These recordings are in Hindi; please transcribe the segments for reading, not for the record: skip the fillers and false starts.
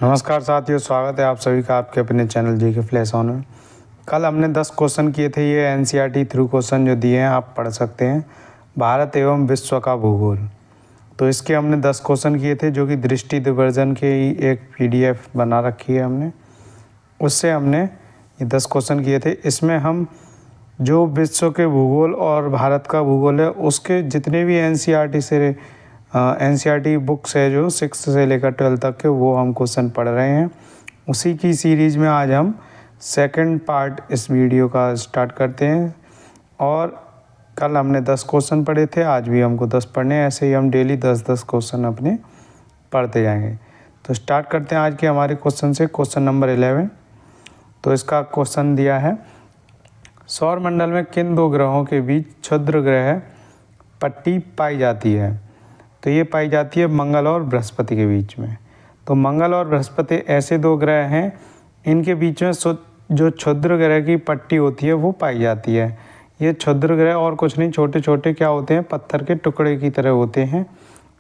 नमस्कार साथियों, स्वागत है आप सभी का आपके अपने चैनल जी के फ्लैश ऑन में। कल हमने 10 क्वेश्चन किए थे। ये एनसीईआरटी थ्रू क्वेश्चन जो दिए हैं आप पढ़ सकते हैं। भारत एवं विश्व का भूगोल, तो इसके हमने 10 क्वेश्चन किए थे जो कि दृष्टि वर्जन के ही एक पीडीएफ बना रखी है हमने, उससे हमने ये 10 क्वेश्चन किए थे। इसमें हम जो विश्व के भूगोल और भारत का भूगोल है उसके जितने भी एनसीईआरटी बुक्स है जो 6 से लेकर 12 तक के, वो हम क्वेश्चन पढ़ रहे हैं। उसी की सीरीज़ में आज हम सेकंड पार्ट इस वीडियो का स्टार्ट करते हैं। और कल हमने 10 क्वेश्चन पढ़े थे, आज भी हमको 10 पढ़ने हैं। ऐसे ही हम डेली 10-10 क्वेश्चन अपने पढ़ते जाएंगे। तो स्टार्ट करते हैं आज के हमारे क्वेश्चन से। क्वेश्चन नंबर 11, तो इसका क्वेश्चन दिया है, सौर मंडल में किन दो ग्रहों के बीच क्षुद्र ग्रह पट्टी पाई जाती है? तो ये पाई जाती है मंगल और बृहस्पति के बीच में। तो मंगल और बृहस्पति ऐसे दो ग्रह हैं, इनके बीच में जो क्षुद्र ग्रह की पट्टी होती है वो पाई जाती है। ये क्षुद्र ग्रह और कुछ नहीं, छोटे छोटे क्या होते हैं, पत्थर के टुकड़े की तरह होते हैं।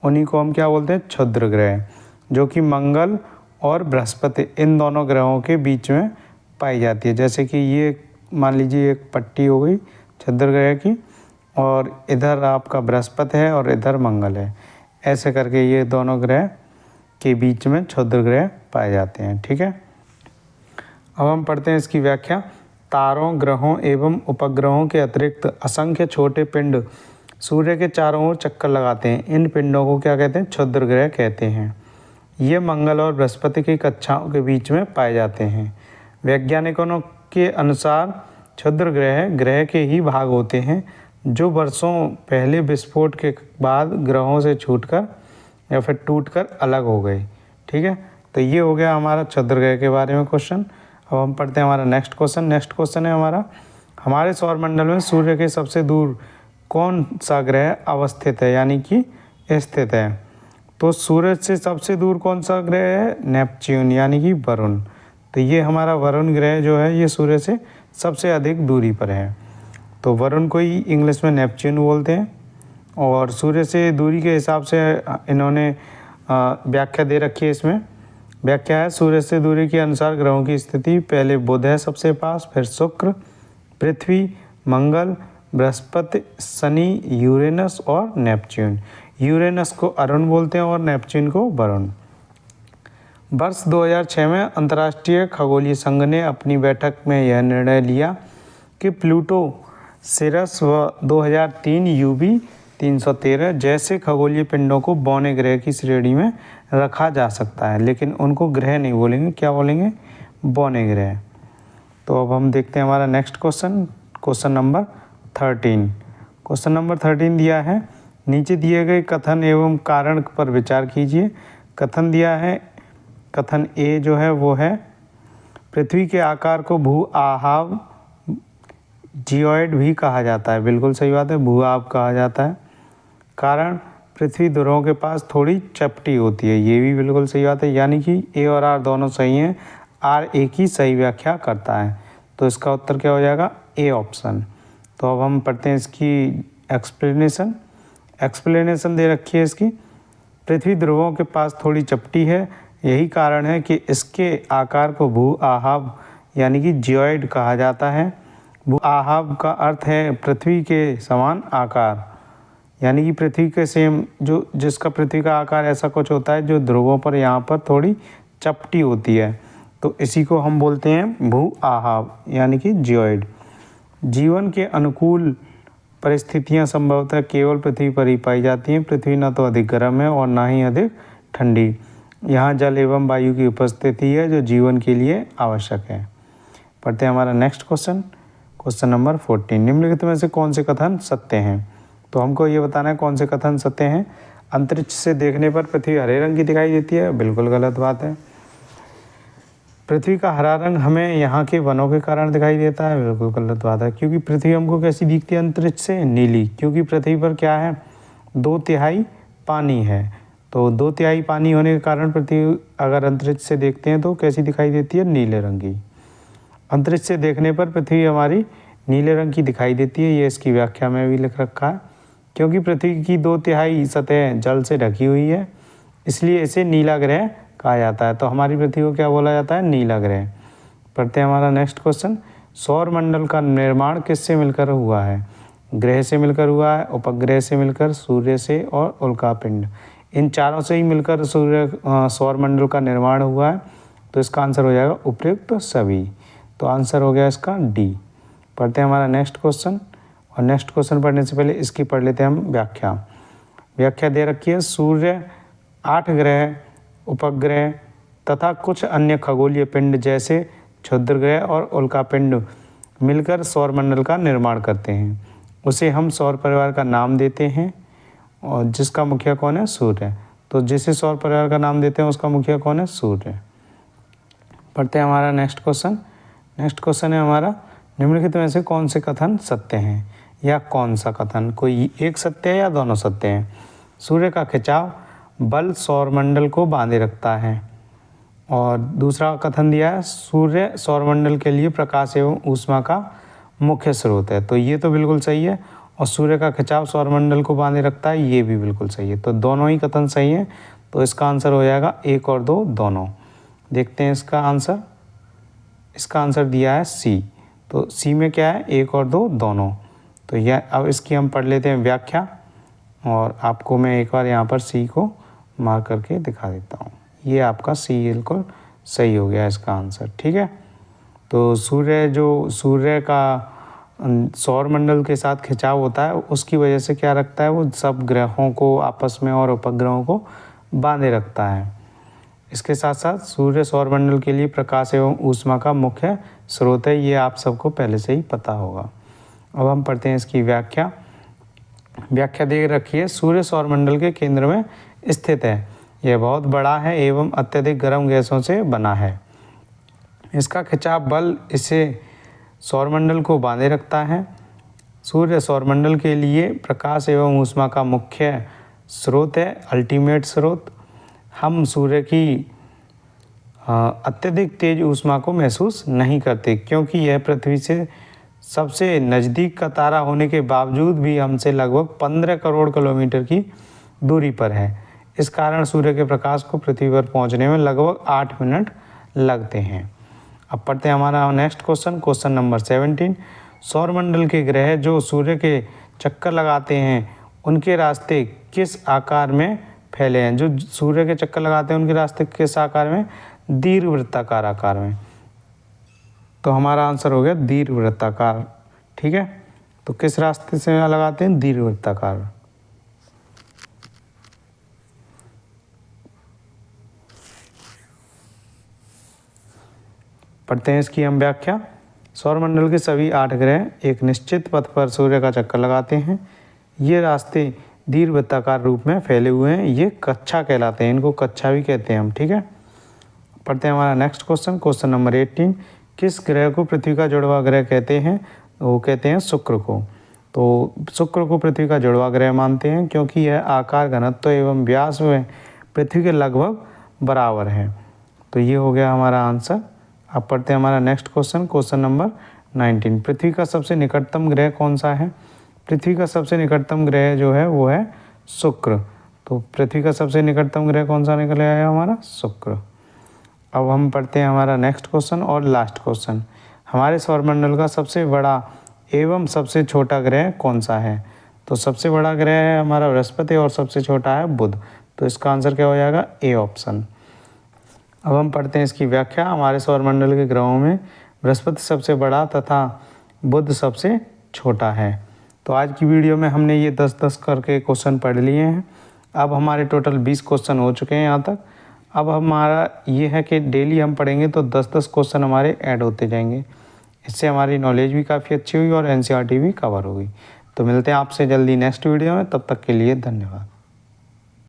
उन्हीं को हम क्या बोलते हैं, क्षुद्र ग्रह, जो कि मंगल और बृहस्पति इन दोनों ग्रहों के बीच में पाई जाती है। जैसे कि ये मान लीजिए एक पट्टी हो गई क्षुद्र ग्रह की, और इधर आपका बृहस्पति है और इधर मंगल है। ऐसे करके ये दोनों ग्रह के बीच में क्षुद्र ग्रह पाए जाते हैं। ठीक है, अब हम पढ़ते हैं इसकी व्याख्या। तारों, ग्रहों एवं उपग्रहों के अतिरिक्त असंख्य छोटे पिंड सूर्य के चारों ओर चक्कर लगाते हैं। इन पिंडों को क्या कहते हैं? क्षुद्र ग्रह कहते हैं। ये मंगल और बृहस्पति की कक्षाओं के बीच में पाए जाते हैं। वैज्ञानिकों के अनुसार क्षुद्र ग्रह के ही भाग होते हैं जो वर्षों पहले विस्फोट के बाद ग्रहों से छूटकर या फिर टूटकर अलग हो गए। ठीक है, तो ये हो गया हमारा क्षुद्र ग्रह के बारे में क्वेश्चन। अब हम पढ़ते हैं हमारा नेक्स्ट क्वेश्चन। नेक्स्ट क्वेश्चन है हमारा, हमारे सौर मंडल में सूर्य के सबसे दूर कौन सा ग्रह अवस्थित है, यानी कि स्थित है? तो सूरज से सबसे दूर कौन सा ग्रह है? नेपच्यून, यानी कि वरुण। तो ये हमारा वरुण ग्रह जो है ये सूर्य से सबसे अधिक दूरी पर है। तो वरुण को ही इंग्लिश में नेपच्यून बोलते हैं। और सूर्य से दूरी के हिसाब से इन्होंने व्याख्या दे रखी है। इसमें व्याख्या है, सूर्य से दूरी के अनुसार ग्रहों की स्थिति, पहले बुध है सबसे पास, फिर शुक्र, पृथ्वी, मंगल, बृहस्पति, शनि, यूरेनस और नेपच्यून। यूरेनस को अरुण बोलते हैं और नेपच्यून को वरुण। वर्ष 2006 में अंतर्राष्ट्रीय खगोलीय संघ ने अपनी बैठक में यह निर्णय लिया कि प्लूटो, सिरस व 2003 यूबी 313 जैसे खगोलीय पिंडों को बौने ग्रह की श्रेणी में रखा जा सकता है, लेकिन उनको ग्रह नहीं बोलेंगे, क्या बोलेंगे? बौने ग्रह। तो अब हम देखते हैं हमारा next question, question number 13। Question number 13 दिया है, नीचे दिए गए कथन एवं कारण पर विचार कीजिए। कथन दिया है, कथन ए जो है वो है, पृथ्वी के आकार को भू आहाव जियोइड भी कहा जाता है। बिल्कुल सही बात है, भू आहाव कहा जाता है। कारण, पृथ्वी ध्रुवों के पास थोड़ी चपटी होती है। ये भी बिल्कुल सही बात है, यानी कि ए और आर दोनों सही हैं। आर ए की सही व्याख्या करता है, तो इसका उत्तर क्या हो जाएगा? A option. तो अब हम पढ़ते हैं इसकी एक्सप्लेनेशन। एक्सप्लेनेशन दे रखी है इसकी, पृथ्वी ध्रुवों के पास थोड़ी चपटी है, यही कारण है कि इसके आकार को भू आहाव यानी कि जियोइड कहा जाता है। भू आहाव का अर्थ है पृथ्वी के समान आकार, यानी कि पृथ्वी के सेम, जो जिसका पृथ्वी का आकार ऐसा कुछ होता है जो ध्रुवों पर यहाँ पर थोड़ी चपटी होती है, तो इसी को हम बोलते हैं भू आहाव यानी कि जियोइड। जीवन के अनुकूल परिस्थितियाँ संभवतः केवल पृथ्वी पर ही पाई जाती हैं। पृथ्वी न तो अधिक गर्म है और ना ही अधिक ठंडी। यहाँ जल एवं वायु की उपस्थिति है जो जीवन के लिए आवश्यक है। पढ़ते हैं हमारा नेक्स्ट क्वेश्चन, क्वेश्चन नंबर 14। निम्नलिखित में से कौन से कथन सत्य हैं? तो हमको ये बताना है कौन से कथन सत्य हैं। अंतरिक्ष से देखने पर पृथ्वी हरे रंग की दिखाई देती है, बिल्कुल गलत बात है। पृथ्वी का हरा रंग हमें यहाँ के वनों के कारण दिखाई देता है, बिल्कुल गलत बात है। क्योंकि पृथ्वी हमको कैसी दिखती है अंतरिक्ष से? नीली, क्योंकि पृथ्वी पर क्या है? 2/3 पानी है। तो 2/3 पानी होने के कारण पृथ्वी अगर अंतरिक्ष से देखते हैं तो कैसी दिखाई देती है? नीले रंग की। अंतरिक्ष से देखने पर पृथ्वी हमारी नीले रंग की दिखाई देती है, ये इसकी व्याख्या में भी लिख रखा है। क्योंकि पृथ्वी की 2/3 सतह जल से ढकी हुई है, इसलिए इसे नीला ग्रह कहा जाता है। तो हमारी पृथ्वी को क्या बोला जाता है? नीला ग्रह। पढ़ते हैं हमारा नेक्स्ट क्वेश्चन। सौर मंडल का निर्माण किससे मिलकर हुआ है? ग्रह से मिलकर हुआ है, उपग्रह से मिलकर, सूर्य से और उल्कापिंड। इन चारों से ही मिलकर सौर मंडल का निर्माण हुआ है। तो इसका आंसर हो जाएगा उपयुक्त सभी। तो आंसर हो गया इसका डी। पढ़ते हैं हमारा नेक्स्ट क्वेश्चन। और नेक्स्ट क्वेश्चन पढ़ने से पहले इसकी पढ़ लेते हैं हम व्याख्या। व्याख्या दे रखी है, सूर्य, 8 ग्रह, उपग्रह तथा कुछ अन्य खगोलीय पिंड जैसे क्षुद्र ग्रह और उल्कापिंड मिलकर सौरमंडल का निर्माण करते हैं। उसे हम सौर परिवार का नाम देते हैं और जिसका मुखिया कौन है? सूर्य। तो जिसे सौर परिवार का नाम देते हैं उसका मुखिया कौन है? सूर्य। पढ़ते हैं हमारा नेक्स्ट क्वेश्चन। नेक्स्ट क्वेश्चन है हमारा, निम्नलिखित में से कौन से कथन सत्य हैं? या कौन सा कथन, कोई एक सत्य है या दोनों सत्य हैं? सूर्य का खिंचाव बल सौरमंडल को बांधे रखता है। और दूसरा कथन दिया है, सूर्य सौरमंडल के लिए प्रकाश एवं ऊष्मा का मुख्य स्रोत है। तो ये तो बिल्कुल सही है। और सूर्य का खिंचाव सौरमंडल को बांधे रखता है, ये भी बिल्कुल सही है। तो दोनों ही कथन सही हैं। तो इसका आंसर हो जाएगा 1 और 2 दोनों। देखते हैं इसका आंसर। इसका आंसर दिया है सी। तो सी में क्या है? 1 और 2 दोनों। तो यह अब इसकी हम पढ़ लेते हैं व्याख्या। और आपको मैं एक बार यहाँ पर सी को मार्क करके दिखा देता हूँ। ये आपका सी बिल्कुल सही हो गया इसका आंसर। ठीक है। तो सूर्य का सौरमंडल के साथ खिंचाव होता है, उसकी वजह से क्या रखता है? वो सब ग्रहों को आपस में और उपग्रहों को बांधे रखता है। इसके साथ साथ सूर्य सौरमंडल के लिए प्रकाश एवं ऊष्मा का मुख्य स्रोत है। ये आप सबको पहले से ही पता होगा। अब हम पढ़ते हैं इसकी व्याख्या। व्याख्या दे रखी है, सूर्य सौरमंडल के केंद्र में स्थित है। यह बहुत बड़ा है एवं अत्यधिक गर्म गैसों से बना है। इसका खिंचाव बल इसे सौरमंडल को बांधे रखता है। सूर्य सौरमंडल के लिए प्रकाश एवं ऊष्मा का मुख्य स्रोत है, अल्टीमेट स्रोत। हम सूर्य की अत्यधिक तेज ऊष्मा को महसूस नहीं करते क्योंकि यह पृथ्वी से सबसे नज़दीक का तारा होने के बावजूद भी हमसे लगभग 15 करोड़ किलोमीटर की दूरी पर है। इस कारण सूर्य के प्रकाश को पृथ्वी पर पहुंचने में लगभग 8 मिनट लगते हैं। अब पढ़ते हैं हमारा नेक्स्ट क्वेश्चन, क्वेश्चन नंबर 17। सौरमंडल के ग्रह जो सूर्य के चक्कर लगाते हैं उनके रास्ते किस आकार में फैले हैं? जो सूर्य के चक्कर लगाते हैं उनके रास्ते किस आकार में? दीर्घवृत्ताकार आकार में। तो हमारा आंसर हो गया दीर्घवृत्ताकार। ठीक है। तो किस रास्ते से लगाते हैं? दीर्घवृत्ताकार। पढ़ते हैं इसकी हम व्याख्या। सौरमंडल के सभी 8 ग्रह एक निश्चित पथ पर सूर्य का चक्कर लगाते हैं। ये रास्ते दीर्घवृत्ताकार रूप में फैले हुए हैं। ये कक्षा कहलाते हैं, इनको कक्षा भी कहते हैं हम। ठीक है। पढ़ते हैं हमारा नेक्स्ट क्वेश्चन, क्वेश्चन नंबर 18। किस ग्रह को पृथ्वी का जुड़वा ग्रह कहते हैं? वो कहते हैं शुक्र को। तो शुक्र को पृथ्वी का जुड़वा ग्रह मानते हैं क्योंकि यह आकार, घनत्व एवं व्यास में पृथ्वी के लगभग बराबर है। तो ये हो गया हमारा आंसर। अब पढ़ते हैं हमारा नेक्स्ट क्वेश्चन, क्वेश्चन नंबर 19। पृथ्वी का सबसे निकटतम ग्रह कौन सा है? पृथ्वी का सबसे निकटतम ग्रह जो है वो है शुक्र। तो पृथ्वी का सबसे निकटतम ग्रह कौन सा निकल आया? हमारा शुक्र। अब हम पढ़ते हैं हमारा नेक्स्ट क्वेश्चन और लास्ट क्वेश्चन। हमारे सौरमंडल का सबसे बड़ा एवं सबसे छोटा ग्रह कौन सा है? तो सबसे बड़ा ग्रह है हमारा बृहस्पति और सबसे छोटा है बुध। तो इसका आंसर क्या हो जाएगा? A option. अब हम पढ़ते हैं इसकी व्याख्या। हमारे सौरमंडल के ग्रहों में बृहस्पति सबसे बड़ा तथा बुध सबसे छोटा है। तो आज की वीडियो में हमने ये 10-10 करके क्वेश्चन पढ़ लिए हैं। अब हमारे टोटल 20 क्वेश्चन हो चुके हैं यहाँ तक। अब हमारा ये है कि डेली हम पढ़ेंगे तो 10-10 क्वेश्चन हमारे ऐड होते जाएंगे। इससे हमारी नॉलेज भी काफ़ी अच्छी हुई और एनसीईआरटी भी कवर होगी। तो मिलते हैं आपसे जल्दी नेक्स्ट वीडियो में। तब तक के लिए धन्यवाद।